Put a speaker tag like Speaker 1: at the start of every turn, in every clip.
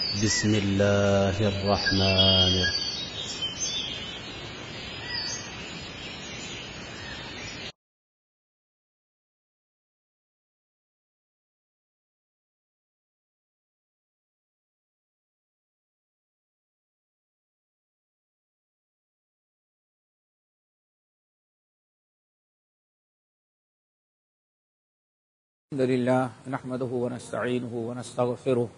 Speaker 1: بسم الله الرحمن الرحيم.
Speaker 2: الحمد لله نحمده ونستعينه ونستغفره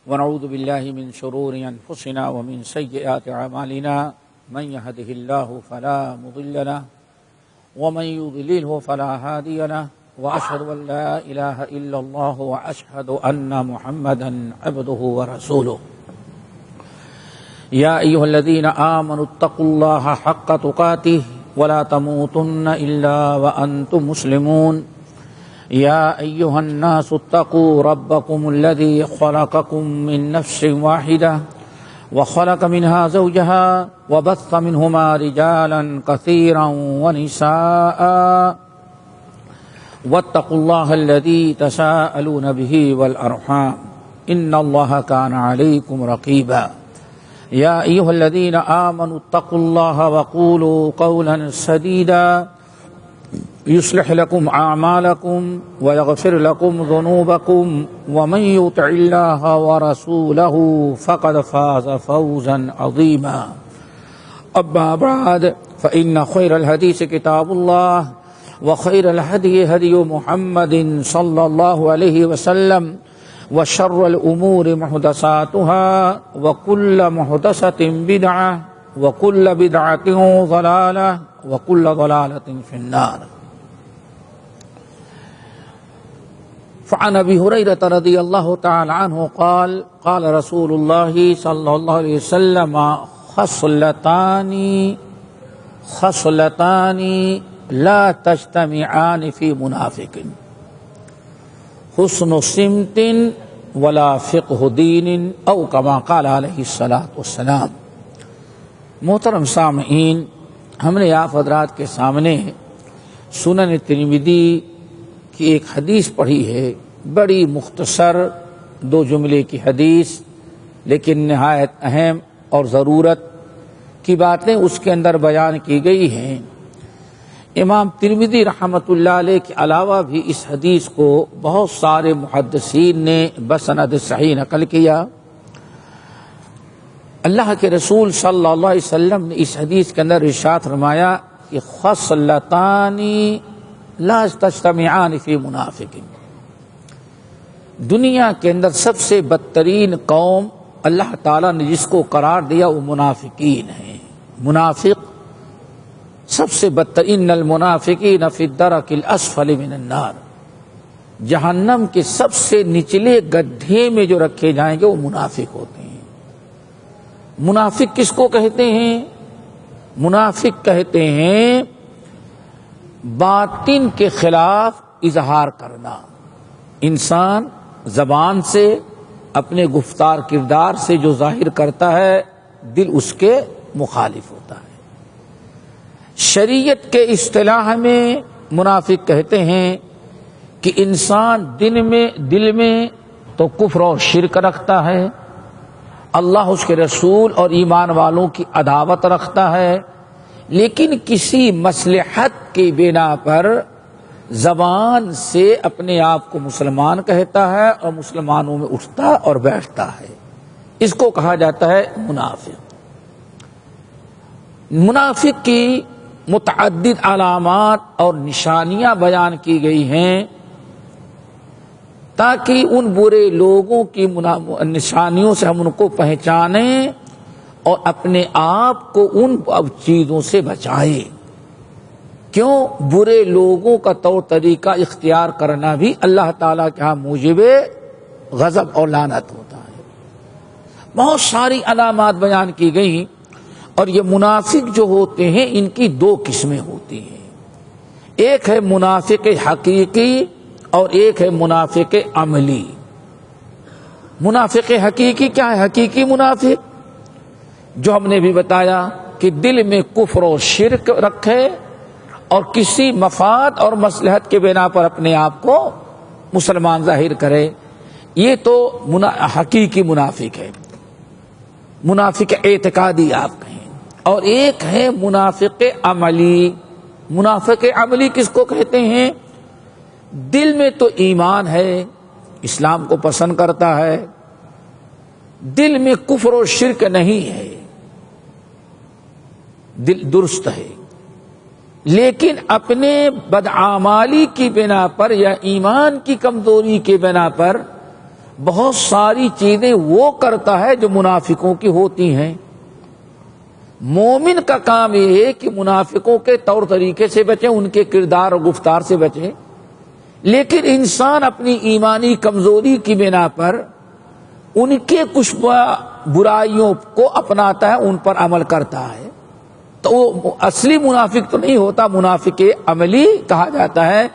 Speaker 2: ونعوذ بالله من شرور أنفسنا ومن سيئات أعمالنا من يهده الله فلا مضل له ومن يضلله فلا هادي له وأشهد أن لا إله إلا الله وأشهد أن محمدا عبده ورسوله يا أيها الذين آمنوا اتقوا الله حق تقاته ولا تموتن إلا وأنتم مسلمون يا أيها الناس اتقوا ربكم الذي خلقكم من نفس واحدة وخلق منها زوجها وبث منهما رجالا كثيرا ونساء واتقوا الله الذي تساءلون به والأرحام إن الله كان عليكم رقيبا يا أيها الذين آمنوا اتقوا الله وقولوا قولا سديدا يصلح لكم أعمالكم ويغفر لكم ذنوبكم ومن يطع الله ورسوله فقد فاز فوزا عظيما أما بعد فإن خير الحديث كتاب الله وخير الهدي هدي محمد صلى الله عليه وسلم وشر الأمور محدثاتها وكل محدثة بدعة وكل بدعة ضلالة وكل ضلالة في النار. فعن ابي هريرة رضي الله تعالى عنه قال قال رسول الله صلى الله عليه وسلم خصلتان لا تجتمعان في منافق حسن سمت ولا فقه دین او كما قال علیہ الصلاۃ والسلام. محترم سامعین، ہم نے آپ حضرات کے سامنے سنن ترمذی کی ایک حدیث پڑھی ہے، بڑی مختصر 2 جملے کی حدیث، لیکن نہایت اہم اور ضرورت کی باتیں اس کے اندر بیان کی گئی ہیں. امام ترمذی رحمۃ اللہ علیہ کے علاوہ بھی اس حدیث کو بہت سارے محدثین نے بسند صحیح نقل کیا. اللہ کے رسول صلی اللہ علیہ وسلم نے اس حدیث کے اندر ارشاد فرمایا کہ خصلتان لا تجتمعان فی منافق. دنیا کے اندر سب سے بدترین قوم اللہ تعالیٰ نے جس کو قرار دیا وہ منافقین ہیں. منافق سب سے بدترین، المنافقین فی الدرک الاسفل من النار، جہنم کے سب سے نچلے گڈھے میں جو رکھے جائیں گے وہ منافق ہوتے ہیں. منافق کس کو کہتے ہیں؟ منافق کہتے ہیں باطن کے خلاف اظہار کرنا. انسان زبان سے اپنے گفتار کردار سے جو ظاہر کرتا ہے دل اس کے مخالف ہوتا ہے. شریعت کے اصطلاح میں منافق کہتے ہیں کہ انسان دل میں تو کفر اور شرک رکھتا ہے، اللہ اس کے رسول اور ایمان والوں کی عداوت رکھتا ہے، لیکن کسی مصلحت کی بنا پر زبان سے اپنے آپ کو مسلمان کہتا ہے اور مسلمانوں میں اٹھتا اور بیٹھتا ہے. اس کو کہا جاتا ہے منافق. منافق کی متعدد علامات اور نشانیاں بیان کی گئی ہیں تاکہ ان برے لوگوں کی نشانیوں سے ہم ان کو پہچانیں اور اپنے آپ کو ان چیزوں سے بچائیں. کیوں؟ برے لوگوں کا طور طریقہ اختیار کرنا بھی اللہ تعالیٰ کے ہاں موجب غضب اور لعنت ہوتا ہے. بہت ساری علامات بیان کی گئیں، اور یہ منافق جو ہوتے ہیں ان کی 2 قسمیں ہوتی ہیں. ایک ہے منافق حقیقی اور ایک ہے منافق عملی. منافق حقیقی کیا ہے؟ حقیقی منافق جو ہم نے بھی بتایا کہ دل میں کفر و شرک رکھے اور کسی مفاد اور مصلحت کے بنا پر اپنے آپ کو مسلمان ظاہر کرے. یہ تو حقیقی منافق ہے، منافق اعتقادی آپ کہیں، اور ایک ہے منافق عملی۔ منافق عملی کس کو کہتے ہیں؟ دل میں تو ایمان ہے، اسلام کو پسند کرتا ہے، دل میں کفر و شرک نہیں ہے، دل درست ہے، لیکن اپنے بدعمالی کی بنا پر یا ایمان کی کمزوری کی بنا پر بہت ساری چیزیں وہ کرتا ہے جو منافقوں کی ہوتی ہیں۔ مومن کا کام یہ ہے کہ منافقوں کے طور طریقے سے بچیں، ان کے کردار اور گفتار سے بچیں، لیکن انسان اپنی ایمانی کمزوری کی بنا پر ان کے کچھ برائیوں کو اپناتا ہے، ان پر عمل کرتا ہے، تو وہ اصلی منافق تو نہیں ہوتا، منافق عملی کہا جاتا ہے۔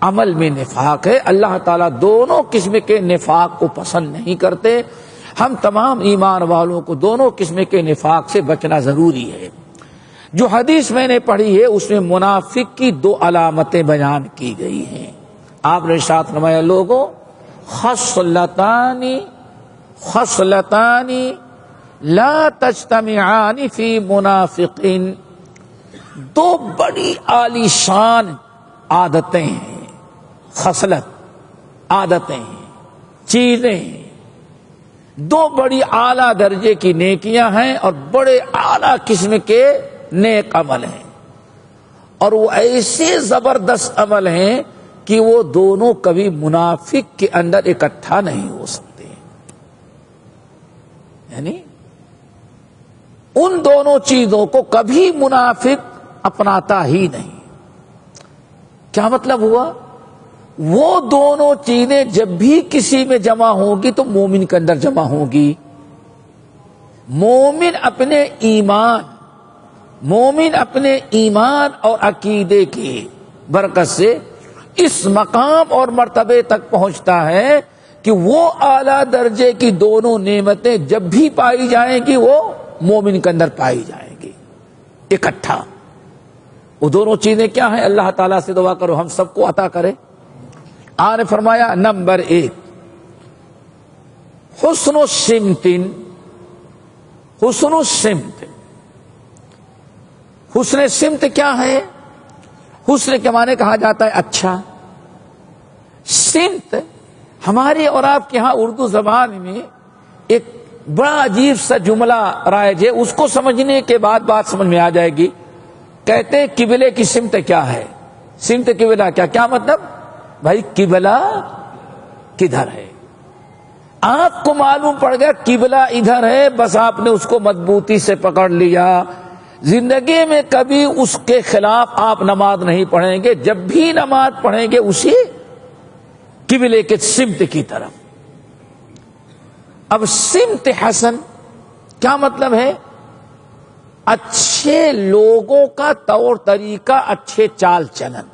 Speaker 2: عمل میں نفاق ہے، اللہ تعالیٰ دونوں قسم کے نفاق کو پسند نہیں کرتے۔ ہم تمام ایمان والوں کو دونوں قسم کے نفاق سے بچنا ضروری ہے۔ جو حدیث میں نے پڑھی ہے اس میں منافق کی دو علامتیں بیان کی گئی ہیں۔ آپ نے ارشاد فرمایا، لوگوں خصلتان لا تجتمعان فی منافق، دو بڑی عالی شان عادتیں ہیں، خصلت عادتیں ہیں، چیزیں ہیں، دو بڑی اعلیٰ درجے کی نیکیاں ہیں اور بڑے اعلیٰ قسم کے نیک عمل ہیں، اور وہ ایسے زبردست عمل ہیں کہ وہ دونوں کبھی منافق کے اندر اکٹھا نہیں ہو سکتے، یعنی ان دونوں چیزوں کو کبھی منافق اپناتا ہی نہیں۔ کیا مطلب ہوا؟ وہ دونوں چیزیں جب بھی کسی میں جمع ہوں گی تو مومن کے اندر جمع ہوں گی۔ مومن اپنے ایمان اور عقیدے کی برکت سے اس مقام اور مرتبے تک پہنچتا ہے کہ وہ اعلیٰ درجے کی دونوں نعمتیں جب بھی پائی جائیں گی وہ مومن کے اندر پائی جائیں گی اکٹھا۔ وہ دونوں چیزیں کیا ہیں؟ اللہ تعالیٰ سے دعا کرو ہم سب کو عطا کرے۔ آپ نے فرمایا نمبر 1 حسن السمت۔ حسن السمت، حسن سمت کیا ہے؟ حسن کے معنی کہا جاتا ہے اچھا۔ سمت ہمارے اور آپ کے ہاں اردو زبان میں ایک بڑا عجیب سا جملہ رائج ہے، اس کو سمجھنے کے بعد بات سمجھ میں آ جائے گی۔ کہتے ہیں قبلے کی سمت کیا ہے؟ سمت قبلہ کیا مطلب؟ بھائی قبلہ کدھر ہے؟ آپ کو معلوم پڑ گیا قبلہ ادھر ہے، بس آپ نے اس کو مضبوطی سے پکڑ لیا، زندگی میں کبھی اس کے خلاف آپ نماز نہیں پڑھیں گے، جب بھی نماز پڑھیں گے اسی قبلے کے سمت کی طرف۔ اب سمت حسن کیا مطلب ہے؟ اچھے لوگوں کا طور طریقہ، اچھے چال چلن،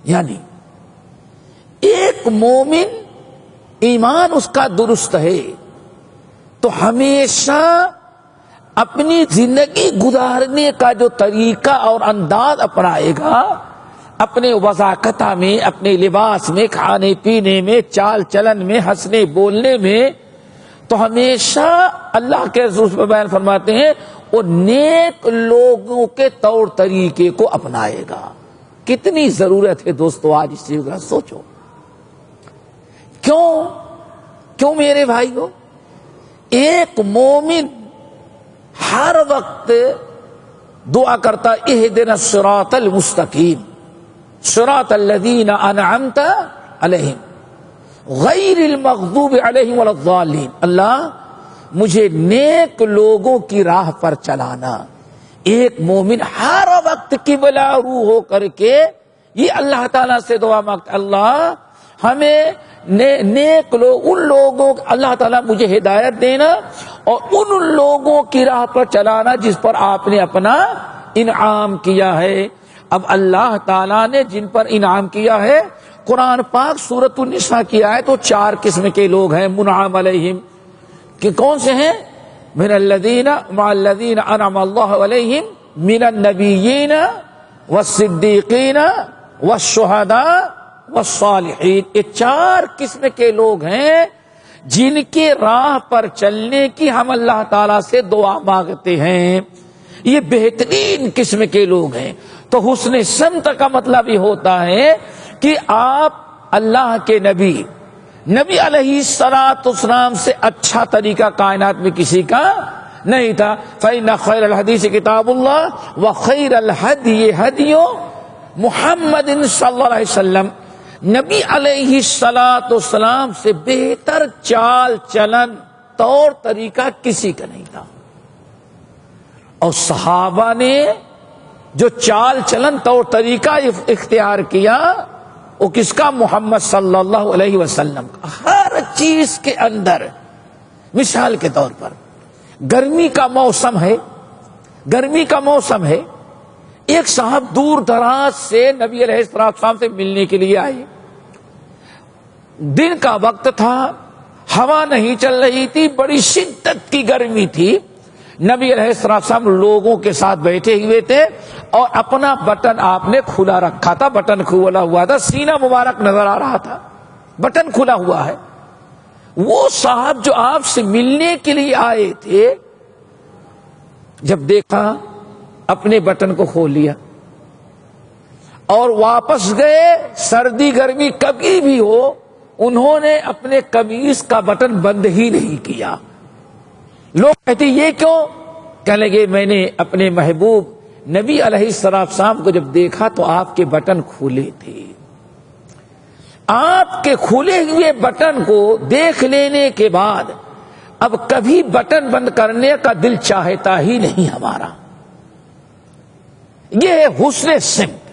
Speaker 2: یعنی ایک مومن ایمان اس کا درست ہے تو ہمیشہ اپنی زندگی گزارنے کا جو طریقہ اور انداز اپنائے گا، اپنے وضاقتہ میں، اپنے لباس میں، کھانے پینے میں، چال چلن میں، ہنسنے بولنے میں، تو ہمیشہ اللہ کے رسول بیان فرماتے ہیں وہ نیک لوگوں کے طور طریقے کو اپنائے گا۔ کتنی ضرورت ہے دوستو آج اس چیز کا سوچو۔ کیوں میرے بھائیو؟ ایک مومن ہر وقت دعا کرتا اہدنا الصراط المستقیم صراط الذین انعمت علیہم غیر المغضوب علیہم ولا الضالین۔ اللہ مجھے نیک لوگوں کی راہ پر چلانا۔ ایک مومن ہر وقت قبلہ رو ہو کر کے یہ اللہ تعالیٰ سے دعا مانگتا، اللہ ہمیں نیک لوگ، ان لوگوں، اللہ تعالیٰ مجھے ہدایت دینا اور ان لوگوں کی راہ پر چلانا جس پر آپ نے اپنا انعام کیا ہے۔ اب اللہ تعالیٰ نے جن پر انعام کیا ہے، قرآن پاک سورۃ النساء کی آیت تو 4 قسم کے لوگ ہیں منعم علیہم، کہ کون سے ہیں؟ من الذین مع الذین انعم اللہ علیہم من النبیین والصدیقین والشہداء والصالحین، یہ 4 قسم کے لوگ ہیں جن کے راہ پر چلنے کی ہم اللہ تعالی سے دعا مانگتے ہیں. یہ بہترین قسم کے لوگ ہیں. تو حسن سمت کا مطلب یہ ہوتا ہے کہ آپ اللہ کے نبی علیہ الصلوۃ والسلام سے اچھا طریقہ کائنات میں کسی کا نہیں تھا. فإن خیر الحدیث کتاب اللہ وخیر الہدی ہدی محمد صلی اللہ علیہ وسلم. نبی علیہ الصلوۃ والسلام سے بہتر چال چلن طور طریقہ کسی کا نہیں تھا. اور صحابہ نے جو چال چلن طور طریقہ اختیار کیا وہ کس کا؟ محمد صلی اللہ علیہ وسلم کا. ہر چیز کے اندر، مثال کے طور پر گرمی کا موسم ہے، ایک صاحب دور دراز سے نبی علیہ السلام سے ملنے کے لیے آئے. دن کا وقت تھا، ہوا نہیں چل رہی تھی، بڑی شدت کی گرمی تھی. نبی علیہ السلام لوگوں کے ساتھ بیٹھے ہوئے تھے اور اپنا بٹن آپ نے کھلا رکھا تھا. بٹن کھلا ہوا تھا، سینہ مبارک نظر آ رہا تھا، بٹن کھلا ہوا ہے. وہ صاحب جو آپ سے ملنے کے لیے آئے تھے، جب دیکھا اپنے بٹن کو کھول لیا اور واپس گئے. سردی گرمی کبھی بھی ہو، انہوں نے اپنے قمیص کا بٹن بند ہی نہیں کیا. لوگ کہتے یہ کیوں؟ کہنے لگے میں نے اپنے محبوب نبی علیہ السلام کو جب دیکھا تو آپ کے بٹن کھلے تھے. آپ کے کھلے ہوئے بٹن کو دیکھ لینے کے بعد اب کبھی بٹن بند کرنے کا دل چاہتا ہی نہیں ہمارا. یہ ہے حسن سمت.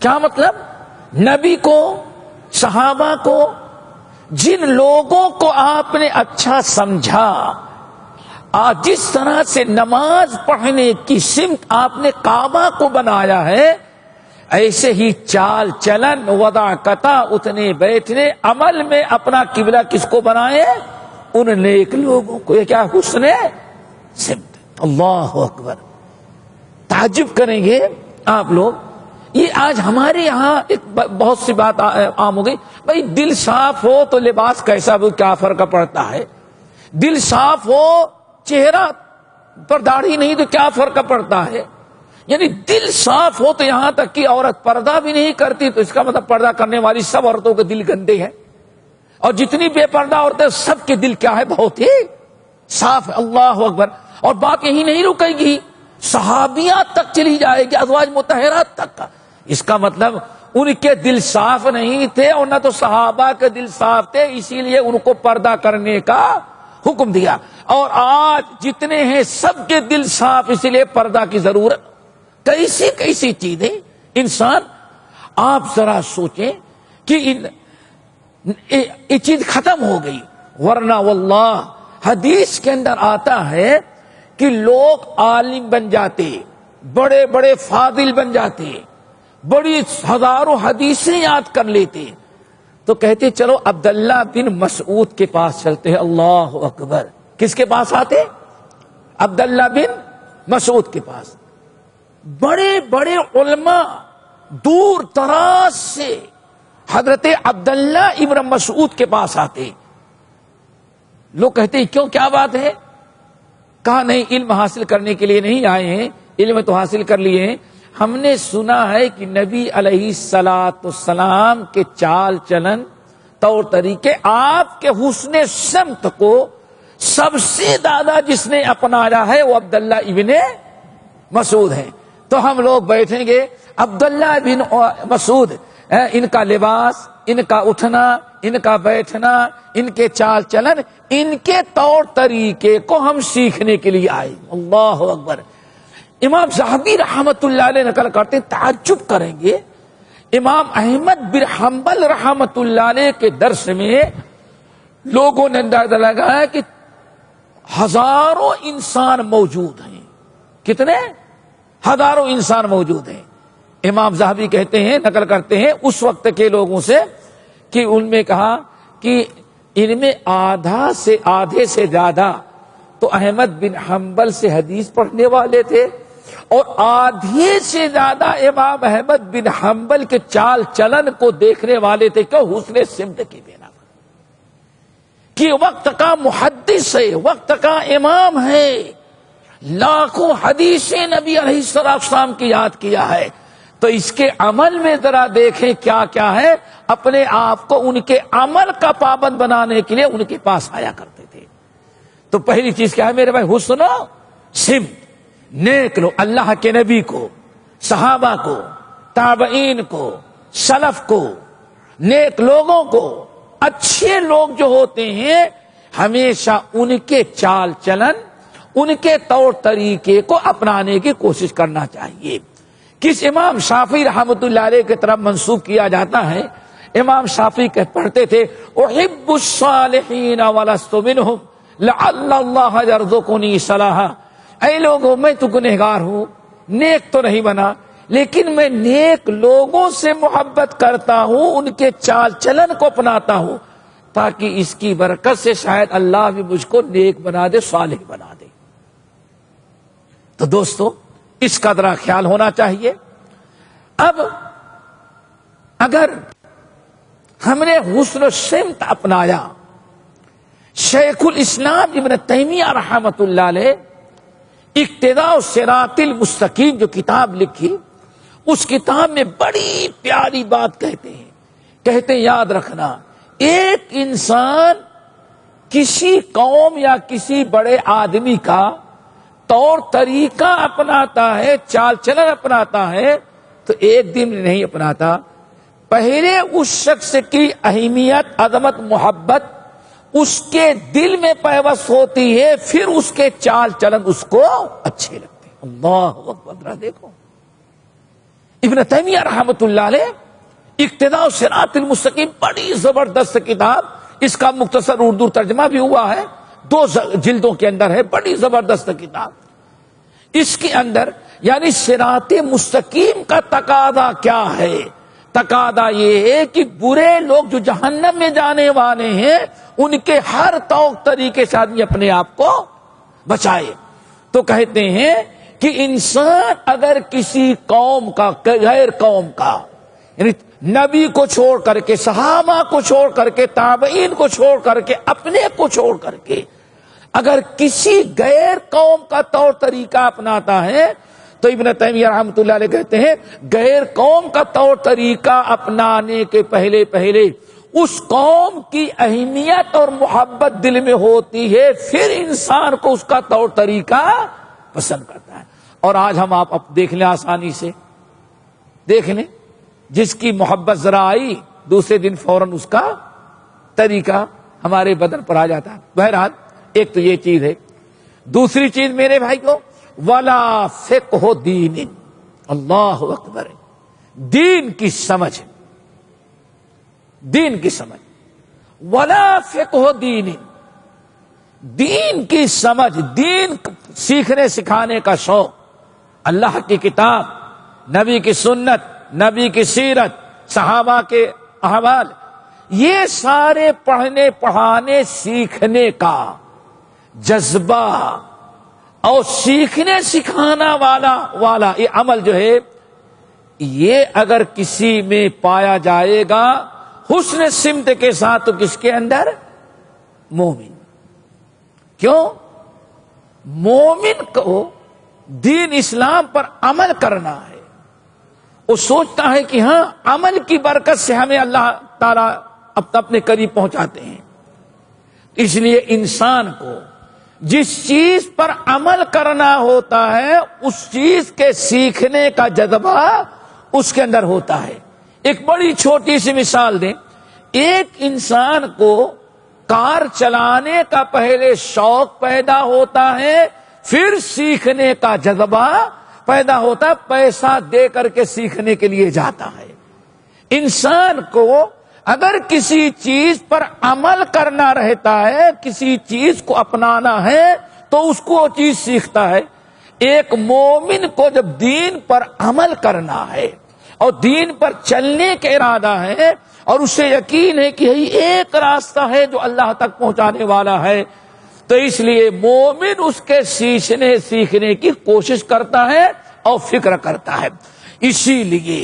Speaker 2: کیا مطلب؟ نبی کو، صحابہ کو، جن لوگوں کو آپ نے اچھا سمجھا، جس طرح سے نماز پڑھنے کی سمت آپ نے کعبہ کو بنایا ہے، ایسے ہی چال چلن، وداعت، اٹھنے بیٹھنے، عمل میں اپنا قبلہ کس کو بنائے؟ ان نیک لوگوں کو. یہ کیا حسن سمت. اللہ اکبر. تعجب کریں گے آپ لوگ. یہ آج ہمارے یہاں ایک بہت سی بات عام ہو گئی. بھائی دل صاف ہو تو لباس کیسا بھی کیا فرق پڑتا ہے؟ دل صاف ہو، چہرہ پر داڑھی نہیں تو کیا فرق پڑتا ہے؟ یعنی دل صاف ہو تو یہاں تک کہ عورت پردہ بھی نہیں کرتی تو اس کا مطلب پردہ کرنے والی سب عورتوں کے دل گندے ہیں. اور جتنی بے پردہ عورتیں سب کے دل کیا ہے؟ بہت ہی صاف ہے. اللہ اکبر. اور بات یہی نہیں رکے گی، صحابیات تک چلی جائے گی، ازواج مطہرات تک کا. اس کا مطلب ان کے دل صاف نہیں تھے اور نہ تو صحابہ کے دل صاف تھے، اسی لیے ان کو پردہ کرنے کا حکم دیا. اور آج جتنے ہیں سب کے دل صاف، اسی لیے پردہ کی ضرورت. کیسی کیسی چیزیں انسان، آپ ذرا سوچیں کہ یہ چیز ختم ہو گئی. ورنہ واللہ حدیث کے اندر آتا ہے کہ لوگ عالم بن جاتے، بڑے بڑے فاضل بن جاتے، بڑی ہزاروں حدیثیں یاد کر لیتے تو کہتے چلو عبداللہ بن مسعود کے پاس چلتے ہیں. اللہ اکبر. کس کے پاس آتے؟ عبداللہ بن مسعود کے پاس. بڑے بڑے علماء دور دراز سے حضرت عبداللہ ابن مسعود کے پاس آتے. لوگ کہتے ہیں کیوں، کیا بات ہے؟ کہا نہیں، علم حاصل کرنے کے لیے نہیں آئے ہیں، علم تو حاصل کر لیے ہیں. ہم نے سنا ہے کہ نبی علیہ الصلوۃ والسلام کے چال چلن، طور طریقے، آپ کے حسن سمت کو سب سے زیادہ جس نے اپنایا ہے وہ عبداللہ ابن مسعود ہے. تو ہم لوگ بیٹھیں گے عبداللہ بن مسعود، ان کا لباس، ان کا اٹھنا، ان کا بیٹھنا، ان کے چال چلن، ان کے طور طریقے کو ہم سیکھنے کے لیے آئے. اللہ اکبر. امام زاہبی رحمت اللہ علیہ نقل کرتے، تعجب کریں گے، امام احمد بن حنبل رحمت اللہ علیہ کے درس میں لوگوں نے اندازہ لگایا کہ ہزاروں انسان موجود ہیں. کتنے؟ ہزاروں انسان موجود ہیں. امام زاہبی کہتے ہیں، نقل کرتے ہیں اس وقت کے لوگوں سے کہ ان میں کہا کہ ان میں آدھے سے زیادہ تو احمد بن حنبل سے حدیث پڑھنے والے تھے اور آدھی سے زیادہ امام احمد بن حنبل کے چال چلن کو دیکھنے والے تھے. کیوں؟ حسن سمت کی بنا پر کہ وقت کا محدث ہے، وقت کا امام ہے، لاکھوں حدیثیں نبی علیہ السلام کی یاد کیا ہے. تو اس کے عمل میں ذرا دیکھیں کیا کیا ہے. اپنے آپ کو ان کے عمل کا پابند بنانے کے لیے ان کے پاس آیا کرتے تھے. تو پہلی چیز کیا ہے میرے بھائی؟ حسن و سمت. نیک لوگ، اللہ کے نبی کو، صحابہ کو، تابعین کو، سلف کو، نیک لوگوں کو، اچھے لوگ جو ہوتے ہیں ہمیشہ ان کے چال چلن، ان کے طور طریقے کو اپنانے کی کوشش کرنا چاہیے. کس امام شافعی رحمۃ اللہ علیہ کی طرف منسوب کیا جاتا ہے. امام شافعی پڑھتے تھے احب الصالحین ولست منہم لعل اللہ یرزقنی صلاحا. اے لوگوں، میں تو گنہگار ہوں، نیک تو نہیں بنا، لیکن میں نیک لوگوں سے محبت کرتا ہوں، ان کے چال چلن کو اپناتا ہوں، تاکہ اس کی برکت سے شاید اللہ بھی مجھ کو نیک بنا دے، صالح بنا دے. تو دوستو، اس کا ذرا خیال ہونا چاہیے. اب اگر ہم نے حسن و سمت اپنایا، شیخ الاسلام ابن تیمیہ رحمۃ اللہ علیہ اقتداء الصراط المستقیم جو کتاب لکھی، اس کتاب میں بڑی پیاری بات کہتے ہیں. کہتے ہیں یاد رکھنا، ایک انسان کسی قوم یا کسی بڑے آدمی کا طور طریقہ اپناتا ہے، چال چلن اپناتا ہے، تو ایک دن نہیں اپناتا. پہلے اس شخص کی اہمیت، عظمت، محبت اس کے دل میں پیوست ہوتی ہے، پھر اس کے چال چلن اس کو اچھے لگتے ہیں. اللہ اکبر. دیکھو ابن تیمیہ رحمۃ اللہ علیہ اقتداء الصراط المستقیم، بڑی زبردست کتاب. اس کا مختصر اردو ترجمہ بھی ہوا ہے، 2 جلدوں کے اندر ہے، بڑی زبردست کتاب. اس کے اندر یعنی صراط مستقیم کا تقاضا کیا ہے؟ تقاضا یہ ہے کہ برے لوگ جو جہنم میں جانے والے ہیں، ان کے ہر طور طریقے سے آدمی اپنے آپ کو بچائے. تو کہتے ہیں کہ انسان اگر کسی قوم کا، غیر قوم کا، یعنی نبی کو چھوڑ کر کے، صحابہ کو چھوڑ کر کے، تابعین کو چھوڑ کر کے، اپنے کو چھوڑ کر کے اگر کسی غیر قوم کا طور طریقہ اپناتا ہے، تو ابن تیمیہ رحمۃ اللہ علیہ کہتے ہیں غیر قوم کا طور طریقہ اپنانے کے پہلے پہلے اس قوم کی اہمیت اور محبت دل میں ہوتی ہے، پھر انسان کو اس کا طور طریقہ پسند کرتا ہے. اور آج ہم آپ دیکھ لیں، آسانی سے دیکھ لیں، جس کی محبت ذرا آئی، دوسرے دن فوراً اس کا طریقہ ہمارے بدن پر آ جاتا ہے. بہرحال ایک تو یہ چیز ہے. دوسری چیز میرے بھائیو، ولا فقہ دین. اللہ اکبر. دین کی سمجھ، دین کی سمجھ. ولا فقہ دین، دین کی سمجھ، دین سیکھنے سکھانے کا شوق. اللہ کی کتاب، نبی کی سنت، نبی کی سیرت، صحابہ کے احوال، یہ سارے پڑھنے پڑھانے سیکھنے کا جذبہ اور سیکھنے سکھانا والا یہ عمل جو ہے، یہ اگر کسی میں پایا جائے گا حسن سمت کے ساتھ، تو کس کے اندر؟ مومن. کیوں؟ مومن کو دین اسلام پر عمل کرنا ہے. وہ سوچتا ہے کہ ہاں، عمل کی برکت سے ہمیں اللہ تعالیٰ اپنے قریب پہنچاتے ہیں. اس لیے انسان کو جس چیز پر عمل کرنا ہوتا ہے، اس چیز کے سیکھنے کا جذبہ اس کے اندر ہوتا ہے. ایک بڑی چھوٹی سی مثال دیں. ایک انسان کو کار چلانے کا پہلے شوق پیدا ہوتا ہے، پھر سیکھنے کا جذبہ پیدا ہوتا ہے، پیسہ دے کر کے سیکھنے کے لیے جاتا ہے. انسان کو اگر کسی چیز پر عمل کرنا رہتا ہے، کسی چیز کو اپنانا ہے، تو اس کو وہ چیز سیکھتا ہے. ایک مومن کو جب دین پر عمل کرنا ہے اور دین پر چلنے کا ارادہ ہے، اور اسے یقین ہے کہ یہی ایک راستہ ہے جو اللہ تک پہنچانے والا ہے، تو اس لیے مومن اس کے سیکھنے کی کوشش کرتا ہے. اور فکر کرتا ہے۔ اسی لیے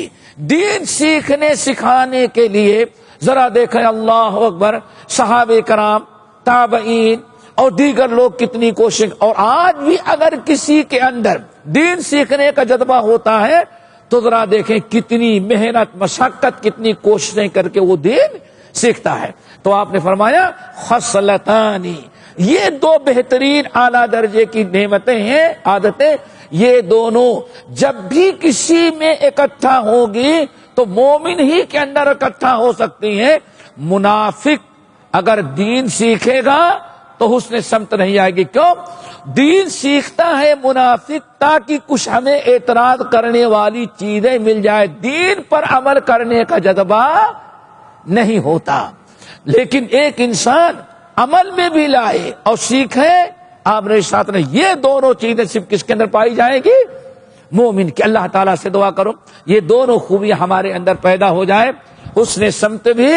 Speaker 2: دین سیکھنے سکھانے کے لیے ذرا دیکھیں اللہ اکبر، صحابہ کرام، تابعین اور دیگر لوگ کتنی کوشش، اور آج بھی اگر کسی کے اندر دین سیکھنے کا جذبہ ہوتا ہے تو ذرا دیکھیں کتنی محنت مشقت کتنی کوششیں کر کے وہ دین سیکھتا ہے۔ تو آپ نے فرمایا خصلتانی، یہ دو بہترین اعلیٰ درجے کی نعمتیں ہیں، عادتیں، یہ دونوں جب بھی کسی میں اکٹھا ہوگی تو مومن ہی کے اندر اکٹھا ہو سکتی ہیں۔ منافق اگر دین سیکھے گا تو حسن سمت نہیں آئے گی۔ کیوں؟ دین سیکھتا ہے منافق تاکہ کچھ ہمیں اعتراض کرنے والی چیزیں مل جائے، دین پر عمل کرنے کا جذبہ نہیں ہوتا۔ لیکن ایک انسان عمل میں بھی لائے اور سیکھے، آپ نے ساتھ نے یہ دونوں چیزیں صرف کس کے اندر پائی جائیں گی؟ مومن کے۔ اللہ تعالیٰ سے دعا کرو یہ دونوں خوبیاں ہمارے اندر پیدا ہو جائے، حسن سمت بھی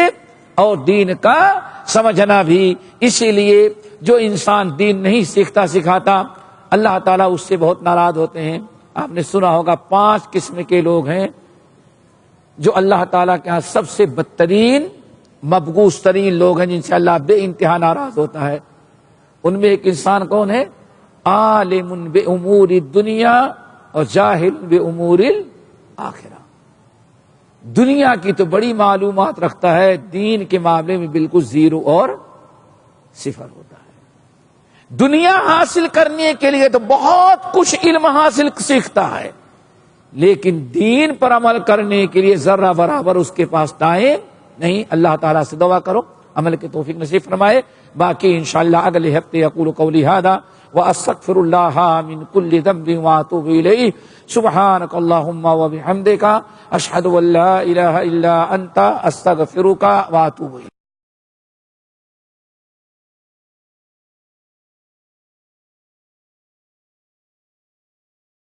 Speaker 2: اور دین کا سمجھنا بھی۔ اسی لیے جو انسان دین نہیں سیکھتا سکھاتا، اللہ تعالیٰ اس سے بہت ناراض ہوتے ہیں۔ آپ نے سنا ہوگا 5 قسم کے لوگ ہیں جو اللہ تعالیٰ کے ہاں سب سے بدترین مبغوض ترین لوگ ہیں، جن سے اللہ بے انتہا ناراض ہوتا ہے۔ ان میں ایک انسان کون ہے؟ عالم بامور الدنیا اور جاہل بامور الآخرہ۔ دنیا کی تو بڑی معلومات رکھتا ہے، دین کے معاملے میں بالکل زیرو اور صفر ہوتا ہے۔ دنیا حاصل کرنے کے لیے تو بہت کچھ علم حاصل سیکھتا ہے، لیکن دین پر عمل کرنے کے لیے ذرہ برابر اس کے پاس ٹائم نہیں۔ اللہ تعالیٰ سے دعا کرو عمل کی توفیق نصیب فرمائے۔ باقی انشاءاللہ اگلے ہفتے اقول قولی ھذا واستغفر اللہ من کل ذنب واتوب الیہ۔ سبحانک اللہم وبحمدک، اشہد ان لا الہ الا انت، استغفرک واتوب الیک۔